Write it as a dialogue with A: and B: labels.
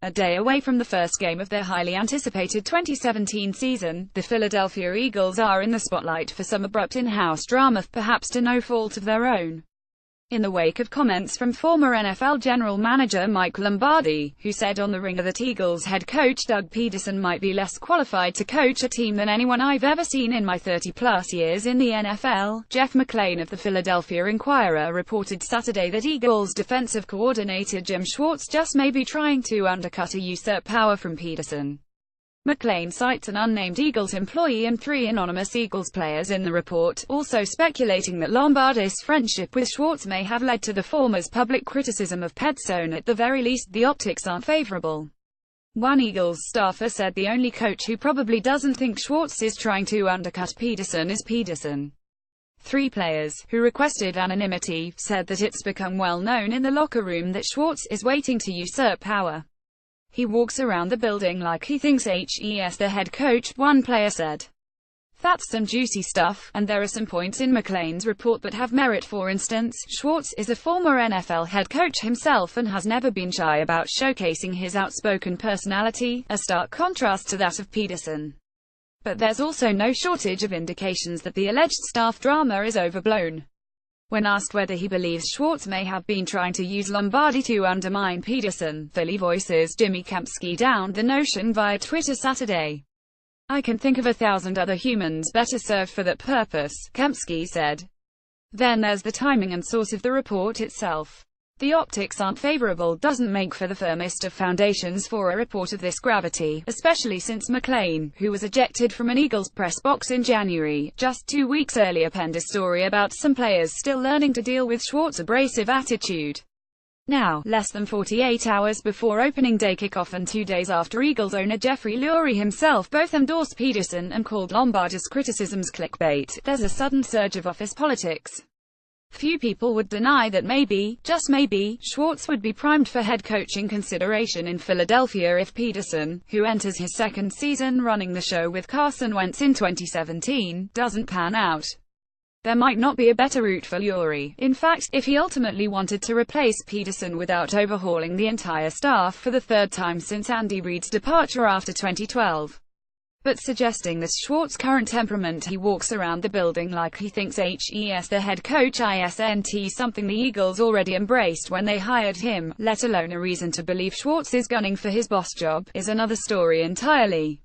A: A day away from the first game of their highly anticipated 2017 season, the Philadelphia Eagles are in the spotlight for some abrupt in-house drama, perhaps to no fault of their own. In the wake of comments from former NFL general manager Mike Lombardi, who said on The Ringer that Eagles head coach Doug Pederson might be less qualified to coach a team than anyone I've ever seen in my 30-plus years in the NFL, Jeff McLane of the Philadelphia Inquirer reported Saturday that Eagles defensive coordinator Jim Schwartz just may be trying to undercut a usurp power from Pederson. McLane cites an unnamed Eagles employee and 3 anonymous Eagles players in the report, also speculating that Lombardi's friendship with Schwartz may have led to the former's public criticism of Pederson. At the very least, the optics aren't favorable. One Eagles staffer said the only coach who probably doesn't think Schwartz is trying to undercut Pederson is Pederson. 3 players, who requested anonymity, said that it's become well known in the locker room that Schwartz is waiting to usurp power. He walks around the building like he thinks he's the head coach, one player said. That's some juicy stuff, and there are some points in McLane's report that have merit. For instance, Schwartz is a former NFL head coach himself and has never been shy about showcasing his outspoken personality, a stark contrast to that of Pederson. But there's also no shortage of indications that the alleged staff drama is overblown. When asked whether he believes Schwartz may have been trying to use Lombardi to undermine Pederson, Philly Voice's Jimmy Kempski downed the notion via Twitter Saturday. "I can think of 1,000 other humans better served for that purpose," Kempski said. Then there's the timing and source of the report itself. The optics aren't favorable doesn't make for the firmest of foundations for a report of this gravity, especially since McLane, who was ejected from an Eagles press box in January, just 2 weeks earlier penned a story about some players still learning to deal with Schwartz's abrasive attitude. Now, less than 48 hours before opening day kickoff and 2 days after Eagles owner Jeffrey Lurie himself both endorsed Pederson and called Lombardi's criticisms clickbait, there's a sudden surge of office politics. Few people would deny that maybe, just maybe, Schwartz would be primed for head coaching consideration in Philadelphia if Pederson, who enters his second season running the show with Carson Wentz in 2017, doesn't pan out. There might not be a better route for Lurie, in fact, if he ultimately wanted to replace Pederson without overhauling the entire staff for the 3rd time since Andy Reid's departure after 2012. But suggesting that Schwartz's current temperament, he walks around the building like he thinks he's the head coach isn't something the Eagles already embraced when they hired him, let alone a reason to believe Schwartz is gunning for his boss job, is another story entirely.